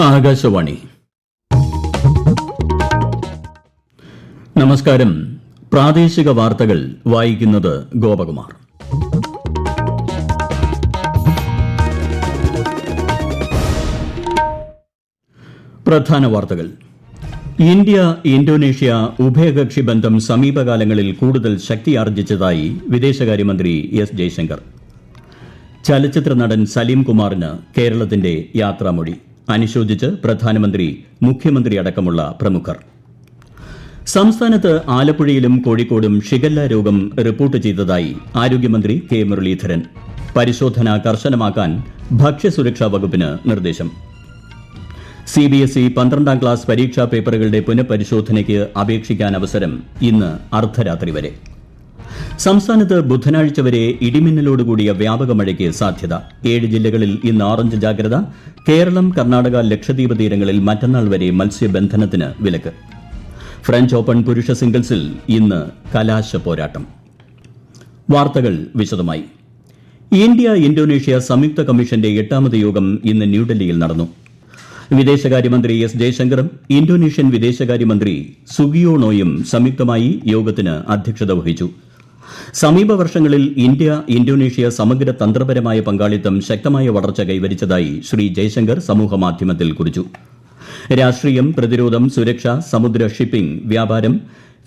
ആകാശവാണി. നമസ്കാരം. പ്രാദേശിക വാർത്തകൾ വായിക്കുന്നത് ഗോപകുമാർ. പ്രധാന വാർത്തകൾ. ഇന്ത്യ ഇന്തോനേഷ്യ ഉഭയകക്ഷി ബന്ധം സമീപകാലങ്ങളിൽ കൂടുതൽ ശക്തിയാർജിച്ചതായി വിദേശകാര്യമന്ത്രി എസ് ജയശങ്കർ. ചലച്ചിത്ര നടൻ സലീം കുമാറിന് കേരളത്തിന്റെ യാത്രാമൊഴി അനുശോചിച്ച് പ്രധാനമന്ത്രി, മുഖ്യമന്ത്രി അടക്കമുള്ള പ്രമുഖർ. സംസ്ഥാനത്ത് ആലപ്പുഴയിലും കോഴിക്കോടും ഷിഗല്ല രോഗം റിപ്പോർട്ട് ചെയ്തതായി ആരോഗ്യമന്ത്രി കെ മുരളീധരൻ. പരിശോധന കർശനമാക്കാൻ ഭക്ഷ്യസുരക്ഷാ വകുപ്പിന് നിർദ്ദേശം. CBSE 12ാം ക്ലാസ് പരീക്ഷാ പേപ്പറുകളുടെ പുനഃപരിശോധനയ്ക്ക് അപേക്ഷിക്കാൻ അവസരം ഇന്ന് അർദ്ധരാത്രി വരെ. സംസ്ഥാനത്ത് ബുധനാഴ്ച വരെ ഇടിമിന്നലോടുകൂടിയ വ്യാപക മഴയ്ക്ക് സാധ്യത. 7 ജില്ലകളിൽ ഇന്ന് ഓറഞ്ച് ജാഗ്രത. കേരളം, കർണാടക, ലക്ഷദ്വീപ് തീരങ്ങളിൽ മറ്റന്നാൾ വരെ മത്സ്യബന്ധനത്തിന് വിലക്ക്. ഫ്രഞ്ച് ഓപ്പൺ പുരുഷ സിംഗിൾസിൽ ഇന്ന് കലാശ പോരാട്ടം. വാർത്തകൾ വിശദമായി. ഇന്ത്യ ഇന്തോനേഷ്യ സംയുക്ത കമ്മീഷന്റെ 8ാമത് യോഗം ഇന്ന് ന്യൂഡൽഹിയിൽ നടന്നു. വിദേശകാര്യമന്ത്രി എസ് ജയശങ്കറും ഇന്തോനേഷ്യൻ വിദേശകാര്യമന്ത്രി സുഗിയോണോയും സംയുക്തമായി യോഗത്തിന് അധ്യക്ഷത വഹിച്ചു. സമീപ വർഷങ്ങളിൽ ഇന്ത്യ ഇന്തോനേഷ്യ സമഗ്ര തന്ത്രപരമായ പങ്കാളിത്തം ശക്തമായ വളർച്ച കൈവരിച്ചതായി ശ്രീ ജയശങ്കർ സമൂഹമാധ്യമത്തിൽ കുറിച്ചു. രാഷ്ട്രീയം, പ്രതിരോധം, സുരക്ഷ, സമുദ്ര ഷിപ്പിംഗ്, വ്യാപാരം,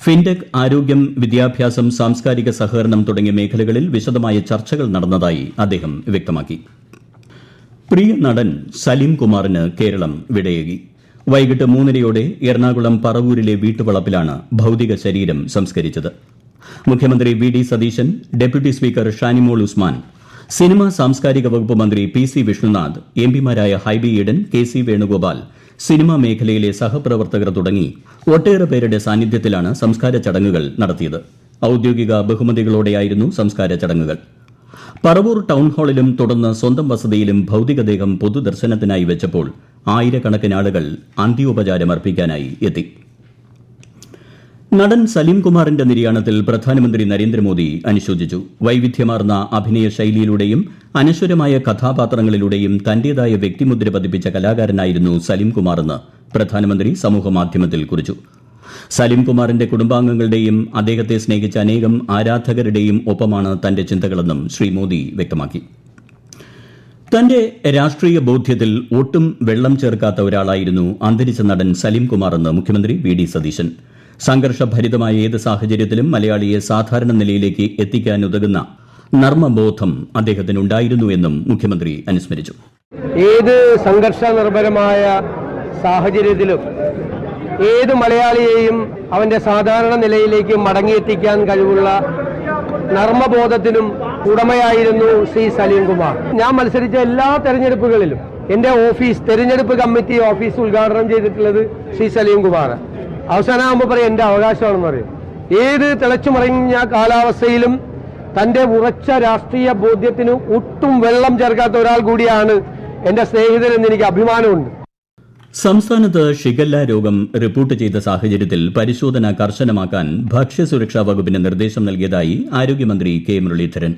ഫിൻടെക്, ആരോഗ്യം, വിദ്യാഭ്യാസം, സാംസ്കാരിക സഹകരണം തുടങ്ങിയ മേഖലകളിൽ വിശദമായ ചർച്ചകൾ നടന്നതായി അദ്ദേഹം വ്യക്തമാക്കി. പ്രിയ നടൻ സലീം കുമാറിന് കേരളം വിടയേകി. വൈകിട്ട് 3:30 എറണാകുളം പറവൂരിലെ വീട്ടുവളപ്പിലാണ് ഭൌതിക ശരീരം സംസ്കരിച്ചത്. മുഖ്യമന്ത്രി VD. Satheesan, deputy speaker Shanimol Usman, cinema സാംസ്കാരിക വകുപ്പ് മന്ത്രി പി.സി. വിഷ്ണുനാഥ്, എംപിമാരായ ഹൈബി ഈഡൻ, കെ.സി. വേണുഗോപാൽ, സിനിമാ മേഖലയിലെ സഹപ്രവർത്തകർ തുടങ്ങി ഒട്ടേറെ പേരുടെ സാന്നിധ്യത്തിലാണ് സംസ്കാര ചടങ്ങുകൾ നടത്തിയത്. ഔദ്യോഗിക ബഹുമതികളോടെയായിരുന്നു സംസ്കാര ചടങ്ങുകൾ. പറവൂർ ടൌൺഹാളിലും തുടർന്ന് സ്വന്തം വസതിയിലും ഭൌതികദേഹം പൊതുദർശനത്തിനായി വെച്ചപ്പോൾ ആയിരക്കണക്കിന് ആളുകൾ അന്ത്യോപചാരം അർപ്പിക്കാനായി എത്തി. നടൻ സലീം കുമാറിന്റെ നിര്യാണത്തിൽ പ്രധാനമന്ത്രി നരേന്ദ്രമോദി അനുശോചിച്ചു. വൈവിധ്യമാർന്ന അഭിനയ ശൈലിയിലൂടെയും അനശ്വരമായ കഥാപാത്രങ്ങളിലൂടെയും തന്റേതായ വ്യക്തിമുദ്ര പതിപ്പിച്ച കലാകാരനായിരുന്നു സലീം കുമാറെന്ന് പ്രധാനമന്ത്രി സമൂഹമാധ്യമത്തിൽ കുറിച്ചു. സലീം കുമാറിന്റെ കുടുംബാംഗങ്ങളുടെയും അദ്ദേഹത്തെ സ്നേഹിച്ച അനേകം ആരാധകരുടെയും ഒപ്പമാണ് തന്റെ ചിന്തകളെന്നും ശ്രീ മോദി വ്യക്തമാക്കി. തന്റെ രാഷ്ട്രീയ ബോധ്യത്തിൽ ഒട്ടും വെള്ളം ചേർക്കാത്ത ഒരാളായിരുന്നു അന്തരിച്ച നടൻ സലീം കുമാറെന്ന് മുഖ്യമന്ത്രി വി.ഡി. സതീശൻ. സംഘർഷഭരിതമായ ഏത് സാഹചര്യത്തിലും മലയാളിയെ സാധാരണ നിലയിലേക്ക് എത്തിക്കാനുതകുന്ന നർമ്മബോധം അദ്ദേഹത്തിനുണ്ടായിരുന്നു എന്നും മുഖ്യമന്ത്രി അനുസ്മരിച്ചു. ഏത് സംഘർഷ നിർഭരമായ സാഹചര്യത്തിലും ഏത് മലയാളിയെയും അവന്റെ സാധാരണ നിലയിലേക്ക് മടങ്ങിയെത്തിക്കാൻ കഴിവുള്ള നർമ്മബോധത്തിനും ഉടമയായിരുന്നു ശ്രീ സലീം കുമാർ. ഞാൻ മത്സരിച്ച എല്ലാ തെരഞ്ഞെടുപ്പുകളിലും എന്റെ തെരഞ്ഞെടുപ്പ് കമ്മിറ്റി ഓഫീസ് ഉദ്ഘാടനം ചെയ്തിട്ടുള്ളത് ശ്രീ സലീം കുമാർ. അവസാനമാകുമ്പോൾ പറയും എന്റെ അവകാശമാണെന്ന് പറയും. ഏത് തിളച്ചുമറിഞ്ഞ കാലാവസ്ഥയിലും തന്റെ ഉറച്ച രാഷ്ട്രീയ ബോധ്യത്തിന് ഒട്ടും വെള്ളം ചേർക്കാത്ത ഒരാൾ കൂടിയാണ് എന്റെ സ്നേഹിതരെന്ന് എനിക്ക് അഭിമാനമുണ്ട്. സംസ്ഥാനത്ത് ഷിഗല്ല രോഗം റിപ്പോർട്ട് ചെയ്ത സാഹചര്യത്തിൽ പരിശോധന കർശനമാക്കാൻ ഭക്ഷ്യസുരക്ഷാ വകുപ്പിന് നിർദ്ദേശം നൽകിയതായി ആരോഗ്യമന്ത്രി കെ മുരളീധരൻ.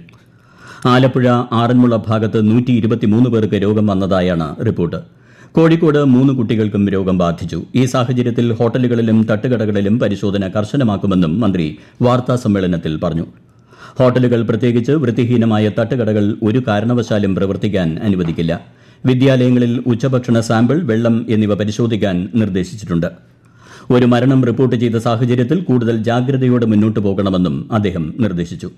ആലപ്പുഴ, ആറന്മുള ഭാഗത്ത് 123 പേർക്ക് രോഗം വന്നതായാണ് റിപ്പോർട്ട്. കോഴിക്കോട് 3 കുട്ടികൾക്കും രോഗം ബാധിച്ചു. ഈ സാഹചര്യത്തിൽ ഹോട്ടലുകളിലും തട്ടുകടകളിലും പരിശോധന കർശനമാക്കുമെന്നും മന്ത്രി വാർത്താസമ്മേളനത്തിൽ പറഞ്ഞു. ഹോട്ടലുകൾ, പ്രത്യേകിച്ച് വൃത്തിഹീനമായ തട്ടുകടകൾ ഒരു കാരണവശാലും പ്രവർത്തിക്കാൻ അനുവദിക്കില്ല. വിദ്യാലയങ്ങളിൽ ഉച്ചഭക്ഷണ സാമ്പിൾ, വെള്ളം എന്നിവ പരിശോധിക്കാൻ നിർദ്ദേശിച്ചിട്ടുണ്ട്. ഒരു മരണം റിപ്പോർട്ട് ചെയ്ത സാഹചര്യത്തിൽ കൂടുതൽ ജാഗ്രതയോടെ മുന്നോട്ടു പോകണമെന്നും അദ്ദേഹം നിർദ്ദേശിച്ചു.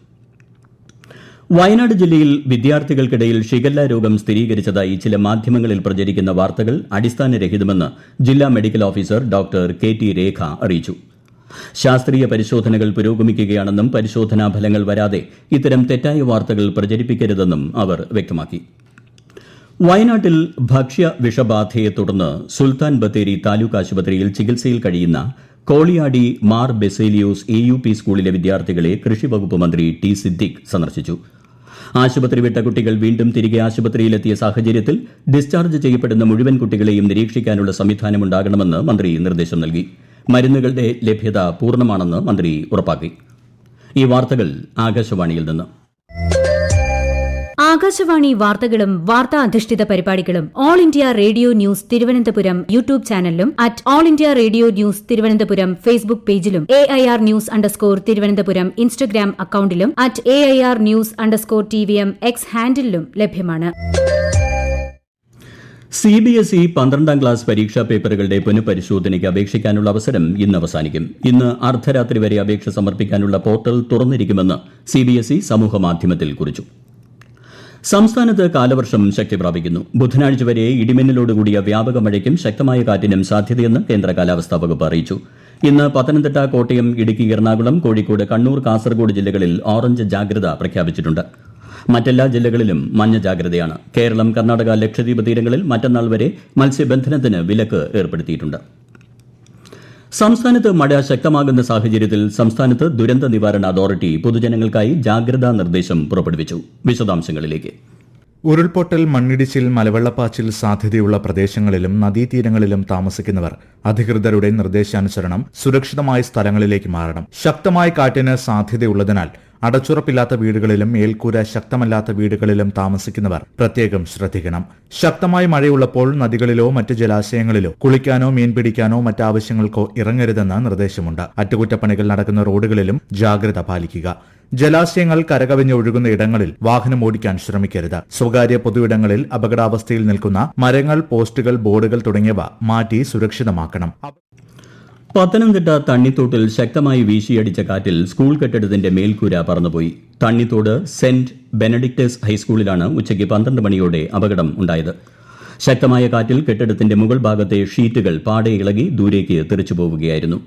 വയനാട് ജില്ലയിൽ വിദ്യാർത്ഥികൾക്കിടയിൽ ഷിഗല്ല രോഗം സ്ഥിരീകരിച്ചതായി ചില മാധ്യമങ്ങളിൽ പ്രചരിക്കുന്ന വാർത്തകൾ അടിസ്ഥാനരഹിതമെന്ന് ജില്ലാ മെഡിക്കൽ ഓഫീസർ ഡോക്ടർ KT രേഖ അറിയിച്ചു. ശാസ്ത്രീയ പരിശോധനകൾ പുരോഗമിക്കുകയാണെന്നും പരിശോധനാ ഫലങ്ങൾ വരാതെ ഇത്തരം തെറ്റായ വാർത്തകൾ പ്രചരിപ്പിക്കരുതെന്നും അവർ വ്യക്തമാക്കി. വയനാട്ടിൽ ഭക്ഷ്യ വിഷബാധയെ തുടർന്ന് സുൽത്താൻ ബത്തേരി താലൂക്ക് ആശുപത്രിയിൽ ചികിത്സയിൽ കഴിയുന്ന കോളിയാടി മാർ ബെസേലിയോസ് AUP സ്കൂളിലെ വിദ്യാർത്ഥികളെ കൃഷിവകുപ്പ് മന്ത്രി ടി സിദ്ദിഖ് സന്ദർശിച്ചു. ആശുപത്രി വിട്ട കുട്ടികൾ വീണ്ടും തിരികെ ആശുപത്രിയിലെത്തിയ സാഹചര്യത്തിൽ ഡിസ്ചാർജ് ചെയ്യപ്പെടുന്ന മുഴുവൻ കുട്ടികളെയും നിരീക്ഷിക്കാനുള്ള സംവിധാനമുണ്ടാകണമെന്ന് മന്ത്രി നിർദ്ദേശം നൽകി. മരുന്നുകളുടെ ലഭ്യത പൂർണ്ണമാണെന്ന് മന്ത്രി ഉറപ്പാക്കി. ഈ വാർത്തകൾ ആകാശവാണിയിൽ നിന്ന്. ആകാശവാണി വാർത്തകളും വാർത്താ അധിഷ്ഠിത പരിപാടികളും all India radio news Thiruvananthapuram YouTube ചാനലിലും at all India radio news Thiruvananthapuram Facebook പേജിലും AIR ന്യൂസ് _ ഇൻസ്റ്റഗ്രാം അക്കൌണ്ടിലും at AIR news _ TVM X ഹാൻഡിലും ലഭ്യമാണ്. CBSE 12ാം ക്ലാസ് പരീക്ഷാ പേപ്പറുകളുടെ പുനഃപരിശോധനയ്ക്ക് അപേക്ഷിക്കാനുള്ള അവസരം ഇന്ന് അവസാനിക്കും. ഇന്ന് അർദ്ധരാത്രി വരെ അപേക്ഷ സമർപ്പിക്കാനുള്ള പോർട്ടൽ തുറന്നിരിക്കുമെന്ന് CBSE സമൂഹമാധ്യമത്തിൽ കുറിച്ചു. സംസ്ഥാനത്ത് കാലവർഷം ശക്തി പ്രാപിക്കുന്നു. ബുധനാഴ്ച വരെ ഇടിമിന്നലോടുകൂടിയ വ്യാപക മഴയ്ക്കും ശക്തമായ കാറ്റിനും സാധ്യതയെന്ന് കേന്ദ്ര കാലാവസ്ഥാ വകുപ്പ് അറിയിച്ചു. ഇന്ന് പത്തനംതിട്ട, കോട്ടയം, ഇടുക്കി, എറണാകുളം, കോഴിക്കോട്, കണ്ണൂർ, കാസർഗോഡ് ജില്ലകളിൽ ഓറഞ്ച് ജാഗ്രത പ്രഖ്യാപിച്ചിട്ടുണ്ട്. മറ്റെല്ലാ ജില്ലകളിലും മഞ്ഞ ജാഗ്രതയാണ്. കേരളം, കർണാടക, ലക്ഷദ്വീപ് തീരങ്ങളിൽ മറ്റന്നാൾ വരെ മത്സ്യബന്ധനത്തിന് വിലക്ക് ഏർപ്പെടുത്തിയിട്ടുണ്ട്. സംസ്ഥാനത്ത് മഴ ശക്തമാകുന്ന സാഹചര്യത്തിൽ സംസ്ഥാനത്ത് ദുരന്ത നിവാരണ അതോറിറ്റി പൊതുജനങ്ങൾക്കായി ജാഗ്രതാ നിർദ്ദേശം പുറപ്പെടുവിച്ചു. വിശദാംശങ്ങളിലേക്ക്. ഉരുൾപൊട്ടൽ, മണ്ണിടിച്ചിൽ, മലവെള്ളപ്പാച്ചിൽ സാധ്യതയുള്ള പ്രദേശങ്ങളിലും നദീതീരങ്ങളിലും താമസിക്കുന്നവർ അധികൃതരുടെ നിർദ്ദേശാനുസരണം സുരക്ഷിതമായ സ്ഥലങ്ങളിലേക്ക് മാറണം. ശക്തമായ കാറ്റിന് സാധ്യതയുള്ളതിനാൽ അടച്ചുറപ്പില്ലാത്ത വീടുകളിലും മേൽക്കൂര ശക്തമല്ലാത്ത വീടുകളിലും താമസിക്കുന്നവർ പ്രത്യേകം ശ്രദ്ധിക്കണം. ശക്തമായ മഴയുള്ളപ്പോൾ നദികളിലോ മറ്റ് ജലാശയങ്ങളിലോ കുളിക്കാനോ മീൻ പിടിക്കാനോ മറ്റാവശ്യങ്ങൾക്കോ ഇറങ്ങരുതെന്ന് നിർദ്ദേശമുണ്ട്. അറ്റകുറ്റപ്പണികൾ നടക്കുന്ന റോഡുകളിലും ജാഗ്രത പാലിക്കുക. ജലാശയങ്ങൾ കരകവിഞ്ഞൊഴുകുന്ന ഇടങ്ങളിൽ വാഹനം ഓടിക്കാൻ ശ്രമിക്കരുത്. സ്വകാര്യ പൊതുയിടങ്ങളിൽ അപകടാവസ്ഥയിൽ നിൽക്കുന്ന മരങ്ങൾ, പോസ്റ്റുകൾ, ബോർഡുകൾ തുടങ്ങിയവ മാറ്റി സുരക്ഷിതമാക്കണം. പത്തനംതിട്ട തണ്ണിത്തോട്ടിൽ ശക്തമായി വീശിയടിച്ച കാറ്റിൽ സ്കൂൾ കെട്ടിടത്തിന്റെ മേൽക്കൂര പറന്നുപോയി. തണ്ണിത്തോട് സെന്റ് ബെനഡിക്ടസ് ഹൈസ്കൂളിലാണ് ഉച്ചയ്ക്ക് 12 മണിയോടെ അപകടം ഉണ്ടായത്. ശക്തമായ കാറ്റിൽ കെട്ടിടത്തിന്റെ മുകൾ ഭാഗത്തെ ഷീറ്റുകൾ പാടെ ഇളകി ദൂരേക്ക് തെറിച്ചുപോവുകയായിരുന്നു.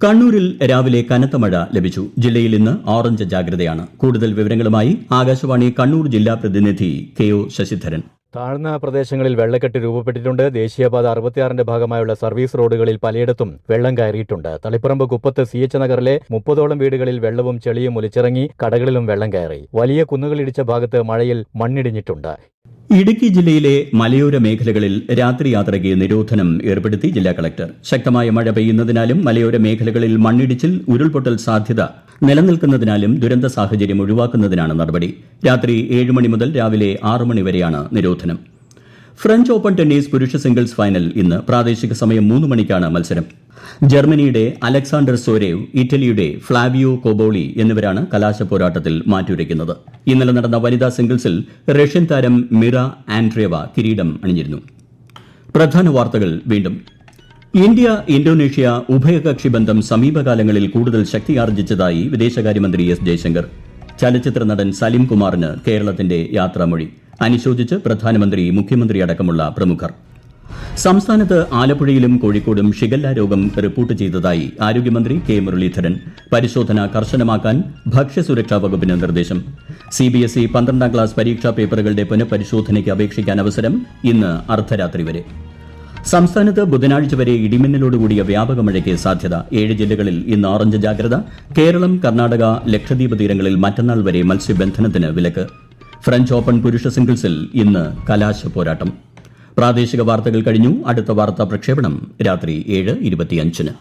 കണ്ണൂരിൽ രാവിലെ കനത്ത മഴ ലഭിച്ചു. ജില്ലയിൽ ഇന്ന് ഓറഞ്ച് ജാഗ്രതയാണ്. കൂടുതൽ വിവരങ്ങളുമായി ആകാശവാണി കണ്ണൂർ ജില്ലാ പ്രതിനിധി KO ശശിധരൻ. താഴ്ന്ന പ്രദേശങ്ങളിൽ വെള്ളക്കെട്ട് രൂപപ്പെട്ടിട്ടുണ്ട്. ദേശീയപാത 66ന്റെ ഭാഗമായുള്ള സർവീസ് റോഡുകളിൽ പലയിടത്തും വെള്ളം കയറിയിട്ടുണ്ട്. തളിപ്പറമ്പ് കുപ്പത്ത് CH നഗറിലെ 30ഓളം വീടുകളിൽ വെള്ളവും ചെളിയും ഒലിച്ചിറങ്ങി. കടകളിലും വെള്ളം കയറി. വലിയ കുന്നുകളിടിച്ച ഭാഗത്ത് മഴയിൽ മണ്ണിടിഞ്ഞിട്ടുണ്ട്. ഇടുക്കി ജില്ലയിലെ മലയോര മേഖലകളിൽ രാത്രി യാത്രയ്ക്ക് നിരോധനം ഏർപ്പെടുത്തി ജില്ലാ കളക്ടർ. ശക്തമായ മഴ പെയ്യുന്നതിനാലും മലയോര മേഖലകളിൽ മണ്ണിടിച്ചിൽ, ഉരുൾപൊട്ടൽ സാധ്യത നിലനിൽക്കുന്നതിനാലും ദുരന്ത സാഹചര്യം ഒഴിവാക്കുന്നതിനാണ് നടപടി. രാത്രി 7 മണി മുതൽ രാവിലെ 6 മണി വരെയാണ് നിരോധനം. ഫ്രഞ്ച് ഓപ്പൺ ടെന്നീസ് പുരുഷ സിംഗിൾസ് ഫൈനൽ ഇന്ന്. പ്രാദേശിക സമയം 3 മണിക്കാണ് മത്സരം. ജർമ്മനിയുടെ അലക്സാണ്ടർ സോരേവ്, ഇറ്റലിയുടെ ഫ്ലാവിയോ കോബോളി എന്നിവരാണ് കലാശ പോരാട്ടത്തിൽ മാറ്റുരയ്ക്കുന്നത്. ഇന്നലെ നടന്ന വനിതാ സിംഗിൾസിൽ റഷ്യൻ താരം മിറ ആൻഡ്രേവ കിരീടം അണിഞ്ഞിരുന്നു. പ്രധാന വാർത്തകൾ വീണ്ടും. ഇന്ത്യ ഇന്തോനേഷ്യ ഉഭയകക്ഷി ബന്ധം സമീപകാലങ്ങളിൽ കൂടുതൽ ശക്തിയാർജിച്ചതായി വിദേശകാര്യമന്ത്രി S ജയശങ്കർ. ചലച്ചിത്ര നടൻ സലിം കുമാറിന് കേരളത്തിന്റെ യാത്രാമൊഴി. അനുശോചിച്ച് പ്രധാനമന്ത്രി, മുഖ്യമന്ത്രി അടക്കമുള്ള പ്രമുഖർ. സംസ്ഥാനത്ത് ആലപ്പുഴയിലും കോഴിക്കോടും ഷിഗല്ല രോഗം റിപ്പോർട്ട് ചെയ്തതായി ആരോഗ്യമന്ത്രി K മുരളീധരൻ. പരിശോധന കർശനമാക്കാൻ ഭക്ഷ്യസുരക്ഷാ വകുപ്പിന് നിർദ്ദേശം. CBSE 12ാം ക്ലാസ് പരീക്ഷാ പേപ്പറുകളുടെ പുനഃപരിശോധനയ്ക്ക് അപേക്ഷിക്കാൻ അവസരം ഇന്ന് അർദ്ധരാത്രി വരെ. സംസ്ഥാനത്ത് ബുധനാഴ്ച വരെ ഇടിമിന്നലോടുകൂടിയ വ്യാപക മഴയ്ക്ക് സാധ്യത. 7 ജില്ലകളിൽ ഇന്ന് ഓറഞ്ച് ജാഗ്രത. കേരളം, കർണാടക, ലക്ഷദ്വീപ് തീരങ്ങളിൽ മറ്റന്നാൾ വരെ മത്സ്യബന്ധനത്തിന് വിലക്ക്. ഫ്രഞ്ച് ഓപ്പൺ പുരുഷ സിംഗിൾസിൽ ഇന്ന് കലാശ പോരാട്ടം. പ്രാദേശിക വാർത്തകൾ കഴിഞ്ഞു. അടുത്ത വാർത്താ പ്രക്ഷേപണം രാത്രി 7:25.